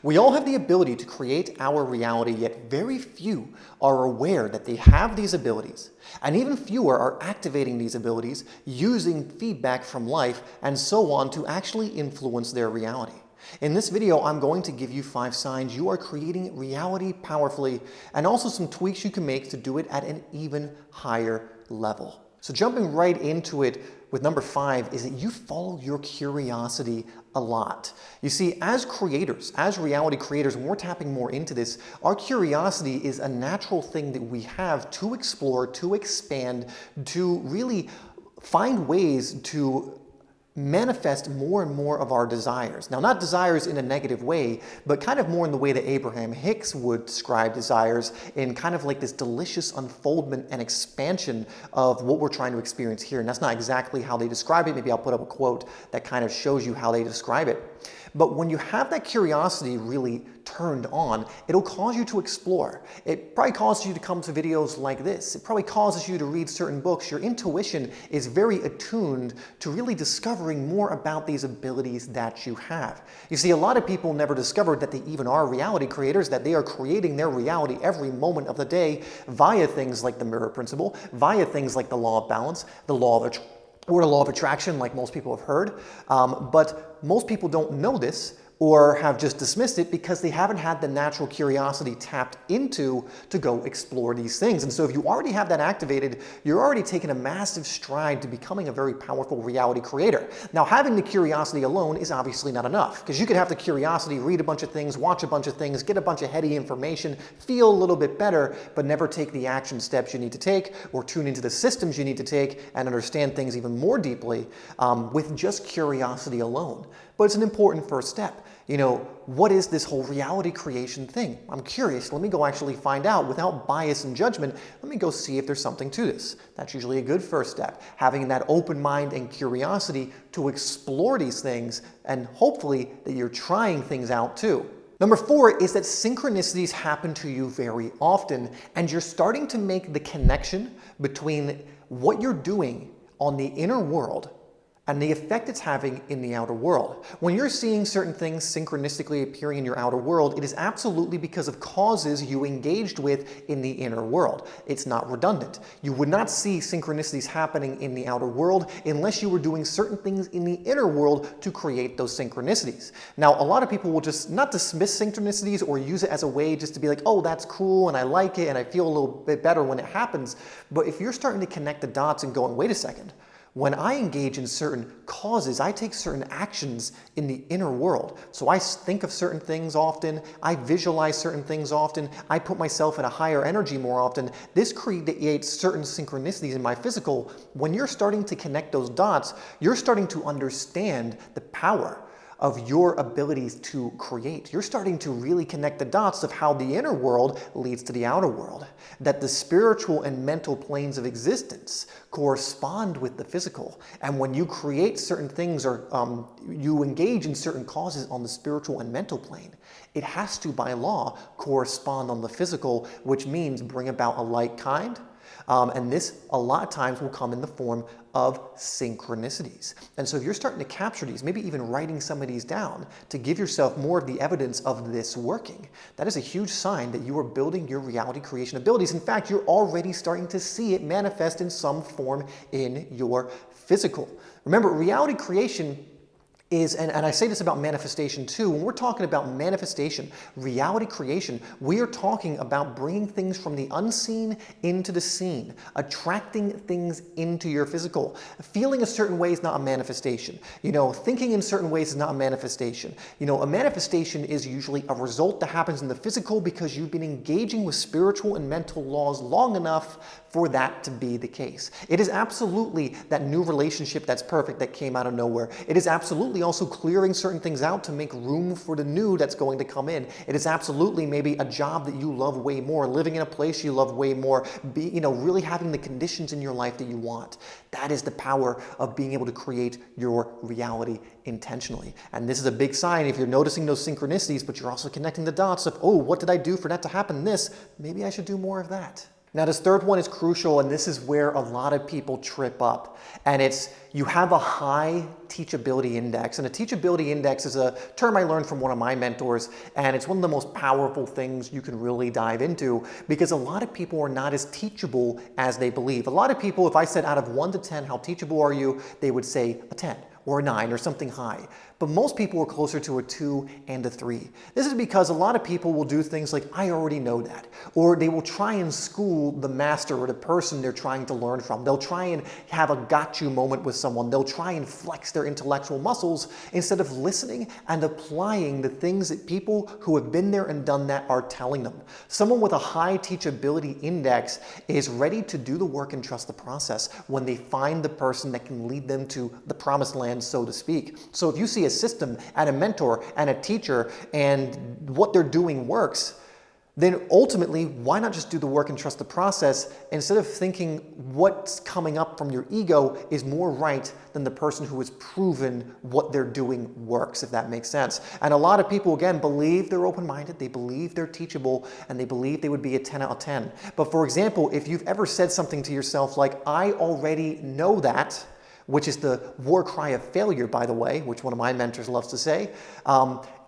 We all have the ability to create our reality, yet very few are aware that they have these abilities, and even fewer are activating these abilities using feedback from life and so on to actually influence their reality. In this video, I'm going to give you 5 signs you are creating reality powerfully and also some tweaks you can make to do it at an even higher level. So jumping right into it with number 5 is that you follow your curiosity a lot. You see, as creators, as reality creators, when we're tapping more into this, our curiosity is a natural thing that we have to explore, to expand, to really find ways to manifest more and more of our desires. Now, not desires in a negative way, but kind of more in the way that Abraham Hicks would describe desires, in kind of like this delicious unfoldment and expansion of what we're trying to experience here. And that's not exactly how they describe it. Maybe I'll put up a quote that kind of shows you how they describe it. But when you have that curiosity really turned on, it'll cause you to explore. It probably causes you to come to videos like this. It probably causes you to read certain books. Your intuition is very attuned to really discovering more about these abilities that you have. You see, a lot of people never discovered that they even are reality creators, that they are creating their reality every moment of the day via things like the mirror principle, via things like the law of balance, the law of attraction, like most people have heard. But most people don't know this or have just dismissed it because they haven't had the natural curiosity tapped into to go explore these things. And so if you already have that activated, you're already taking a massive stride to becoming a very powerful reality creator. Now, having the curiosity alone is obviously not enough, because you could have the curiosity, read a bunch of things, watch a bunch of things, get a bunch of heady information, feel a little bit better, but never take the action steps you need to take or tune into the systems you need to take and understand things even more deeply with just curiosity alone. But it's an important first step. You know, what is this whole reality creation thing? I'm curious. Let me go actually find out without bias and judgment. Let me go see if there's something to this. That's usually a good first step. Having that open mind and curiosity to explore these things, and hopefully that you're trying things out too. Number 4 is that synchronicities happen to you very often, and you're starting to make the connection between what you're doing on the inner world and the effect it's having in the outer world. When you're seeing certain things synchronistically appearing in your outer world, it is absolutely because of causes you engaged with in the inner world. It's not redundant. You would not see synchronicities happening in the outer world unless you were doing certain things in the inner world to create those synchronicities. Now, a lot of people will just not dismiss synchronicities or use it as a way just to be like, oh, that's cool and I like it and I feel a little bit better when it happens. But if you're starting to connect the dots and going, wait a second, when I engage in certain causes, I take certain actions in the inner world. So I think of certain things often, I visualize certain things often, I put myself in a higher energy more often. This creates certain synchronicities in my physical. When you're starting to connect those dots, you're starting to understand the power of your abilities to create. You're starting to really connect the dots of how the inner world leads to the outer world, that the spiritual and mental planes of existence correspond with the physical. And when you create certain things or you engage in certain causes on the spiritual and mental plane, it has to, by law, correspond on the physical, which means bring about a like kind. And this, a lot of times, will come in the form of synchronicities. And so if you're starting to capture these, maybe even writing some of these down to give yourself more of the evidence of this working, that is a huge sign that you are building your reality creation abilities. In fact, you're already starting to see it manifest in some form in your physical. Remember, reality creation is, and I say this about manifestation too, when we're talking about manifestation, reality creation, we are talking about bringing things from the unseen into the seen, attracting things into your physical. Feeling a certain way is not a manifestation. You know, thinking in certain ways is not a manifestation. You know, a manifestation is usually a result that happens in the physical because you've been engaging with spiritual and mental laws long enough for that to be the case. It is absolutely that new relationship that's perfect that came out of nowhere. It is absolutely also clearing certain things out to make room for the new that's going to come in. It is absolutely maybe a job that you love way more, living in a place you love way more, really having the conditions in your life that you want. That is the power of being able to create your reality intentionally. And this is a big sign if you're noticing those synchronicities, but you're also connecting the dots of, oh, what did I do for that to happen? Maybe I should do more of that. Now, this third one is crucial, and this is where a lot of people trip up. And it's you have a high teachability index. And a teachability index is a term I learned from one of my mentors, and it's one of the most powerful things you can really dive into because a lot of people are not as teachable as they believe. A lot of people, if I said out of 1 to 10, how teachable are you? They would say a 10 or a 9 or something high. But most people are closer to a 2 and a 3. This is because a lot of people will do things like, I already know that. Or they will try and school the master or the person they're trying to learn from. They'll try and have a got you moment with someone. They'll try and flex their intellectual muscles instead of listening and applying the things that people who have been there and done that are telling them. Someone with a high teachability index is ready to do the work and trust the process when they find the person that can lead them to the promised land, so to speak. So if you see a system and a mentor and a teacher and what they're doing works, then ultimately, why not just do the work and trust the process instead of thinking what's coming up from your ego is more right than the person who has proven what they're doing works, if that makes sense. And a lot of people, again, believe they're open-minded, they believe they're teachable, and they believe they would be a 10 out of 10. But for example, if you've ever said something to yourself like, I already know that, which is the war cry of failure, by the way, which one of my mentors loves to say.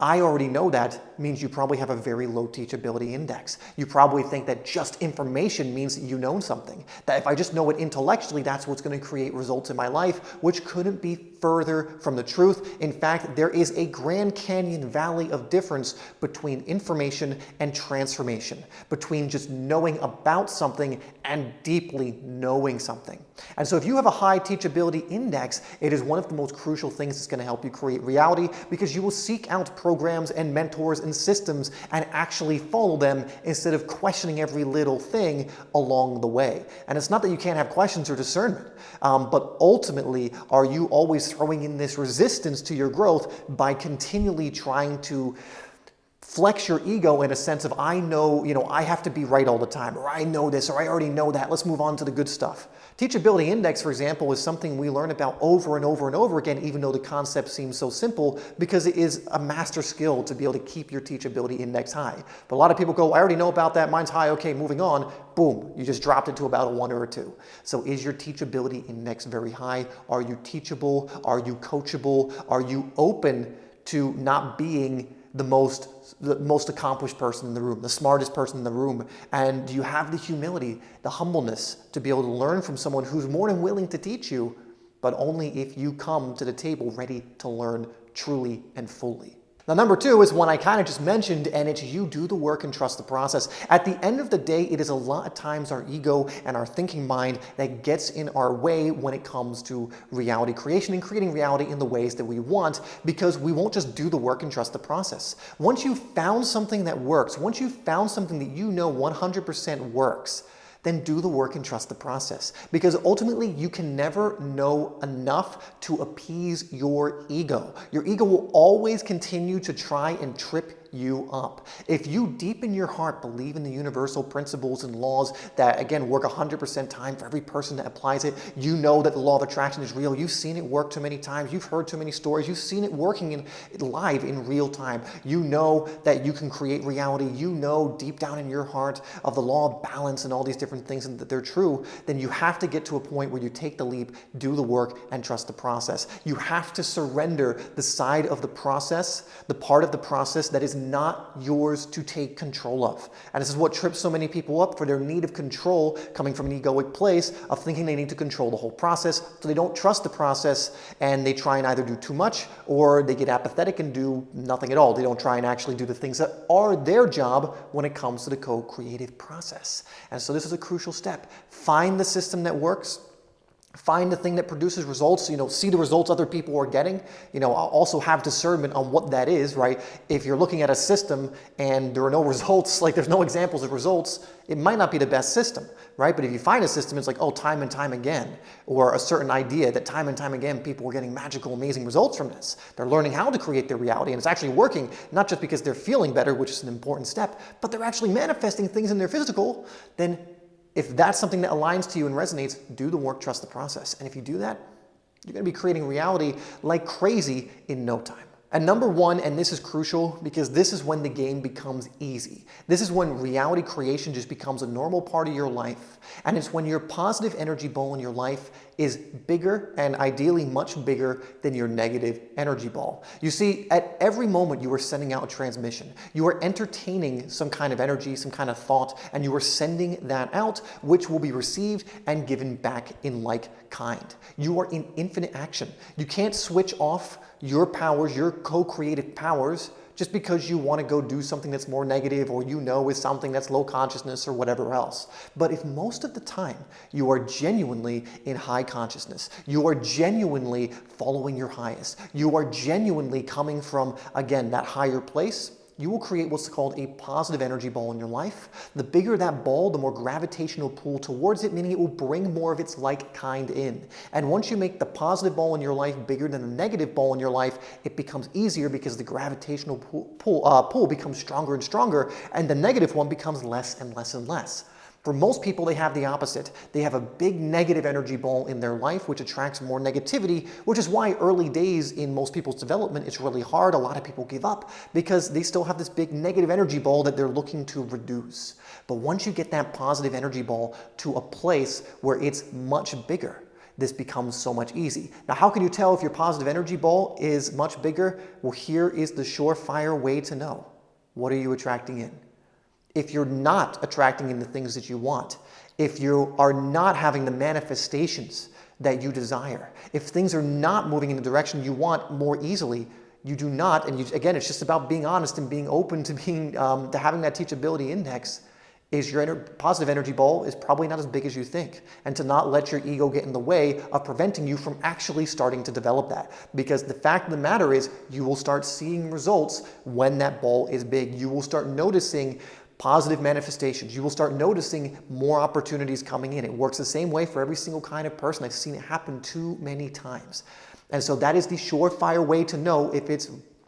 I already know that means you probably have a very low teachability index. You probably think that just information means that you know something. That if I just know it intellectually, that's what's going to create results in my life, which couldn't be further from the truth. In fact, there is a Grand Canyon valley of difference between information and transformation, between just knowing about something and deeply knowing something. And so if you have a high teachability index, it is one of the most crucial things that's going to help you create reality because you will seek out programs and mentors and systems and actually follow them instead of questioning every little thing along the way. And it's not that you can't have questions or discernment, but ultimately, are you always throwing in this resistance to your growth by continually trying to flex your ego in a sense of, I know, I have to be right all the time, or I know this, or I already know that, let's move on to the good stuff. Teachability index, for example, is something we learn about over and over and over again, even though the concept seems so simple, because it is a master skill to be able to keep your teachability index high. But a lot of people go, I already know about that, mine's high, okay, moving on. Boom, you just dropped it to about a 1 or a 2. So is your teachability index very high? Are you teachable? Are you coachable? Are you open to not being the most accomplished person in the room, the smartest person in the room? And do you have the humility, the humbleness to be able to learn from someone who's more than willing to teach you, but only if you come to the table ready to learn truly and fully? Now, number 2 is one I kind of just mentioned, and it's you do the work and trust the process. At the end of the day, it is a lot of times our ego and our thinking mind that gets in our way when it comes to reality creation and creating reality in the ways that we want, because we won't just do the work and trust the process. Once you've found something that works, once you've found something that you know 100% works, then do the work and trust the process. Because ultimately, you can never know enough to appease your ego. Your ego will always continue to try and trip you up. If you deep in your heart believe in the universal principles and laws that, again, work 100% time for every person that applies it, you know that the law of attraction is real. You've seen it work too many times. You've heard too many stories. You've seen it working live in real time. You know that you can create reality. You know deep down in your heart of the law of balance and all these different things and that they're true. Then you have to get to a point where you take the leap, do the work, and trust the process. You have to surrender the side of the process, the part of the process that is not yours to take control of. And this is what trips so many people up for their need of control coming from an egoic place of thinking they need to control the whole process, so they don't trust the process and they try and either do too much or they get apathetic and do nothing at all. They don't try and actually do the things that are their job when it comes to the co-creative process. And so this is a crucial step. Find the system that works. Find the thing that produces results, see the results other people are getting, also have discernment on what that is, right? If you're looking at a system and there are no results, like there's no examples of results, it might not be the best system, right? But if you find a system, it's like, oh, time and time again, or a certain idea that time and time again, people are getting magical, amazing results from this. They're learning how to create their reality, and it's actually working, not just because they're feeling better, which is an important step, but they're actually manifesting things in their physical. Then if that's something that aligns to you and resonates, do the work, trust the process. And if you do that, you're going to be creating reality like crazy in no time. And number one, and this is crucial because this is when the game becomes easy. This is when reality creation just becomes a normal part of your life. And it's when your positive energy ball in your life is bigger and ideally much bigger than your negative energy ball. You see, at every moment you are sending out a transmission. You are entertaining some kind of energy, some kind of thought, and you are sending that out, which will be received and given back in like kind. You are in infinite action. You can't switch off your powers, your co-creative powers, just because you want to go do something that's more negative or you know is something that's low consciousness or whatever else. But if most of the time you are genuinely in high consciousness, you are genuinely following your highest, you are genuinely coming from, again, that higher place, you will create what's called a positive energy ball in your life. The bigger that ball, the more gravitational pull towards it, meaning it will bring more of its like kind in. And once you make the positive ball in your life bigger than the negative ball in your life, it becomes easier because the gravitational pull becomes stronger and stronger, and the negative one becomes less and less and less. For most people, they have the opposite. They have a big negative energy ball in their life, which attracts more negativity, which is why early days in most people's development, it's really hard. A lot of people give up because they still have this big negative energy ball that they're looking to reduce. But once you get that positive energy ball to a place where it's much bigger, this becomes so much easy. Now, how can you tell if your positive energy ball is much bigger? Well, here is the surefire way to know. What are you attracting in? If you're not attracting in the things that you want, if you are not having the manifestations that you desire, if things are not moving in the direction you want more easily, you do not, and again, it's just about being honest and being open to to having that teachability index, is your positive energy ball is probably not as big as you think, and to not let your ego get in the way of preventing you from actually starting to develop that. Because the fact of the matter is, you will start seeing results when that ball is big. You will start noticing positive manifestations. You will start noticing more opportunities coming in. It works the same way for every single kind of person. I've seen it happen too many times. And so that is the surefire way to know if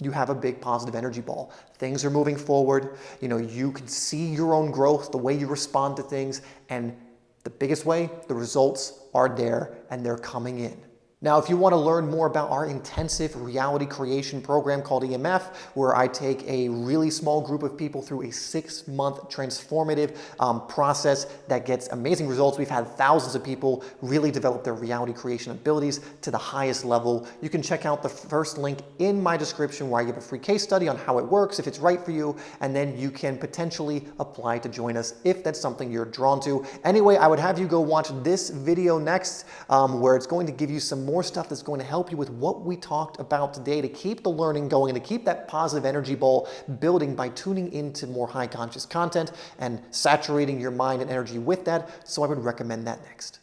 you have a big positive energy ball. Things are moving forward. You can see your own growth, the way you respond to things, and the biggest way, the results are there and they're coming in. Now, if you want to learn more about our intensive reality creation program called EMF, where I take a really small group of people through a 6-month transformative process that gets amazing results. We've had thousands of people really develop their reality creation abilities to the highest level. You can check out the first link in my description where I give a free case study on how it works, if it's right for you, and then you can potentially apply to join us if that's something you're drawn to. Anyway, I would have you go watch this video next, where it's going to give you some more stuff that's going to help you with what we talked about today to keep the learning going and to keep that positive energy ball building by tuning into more high conscious content and saturating your mind and energy with that. So I would recommend that next.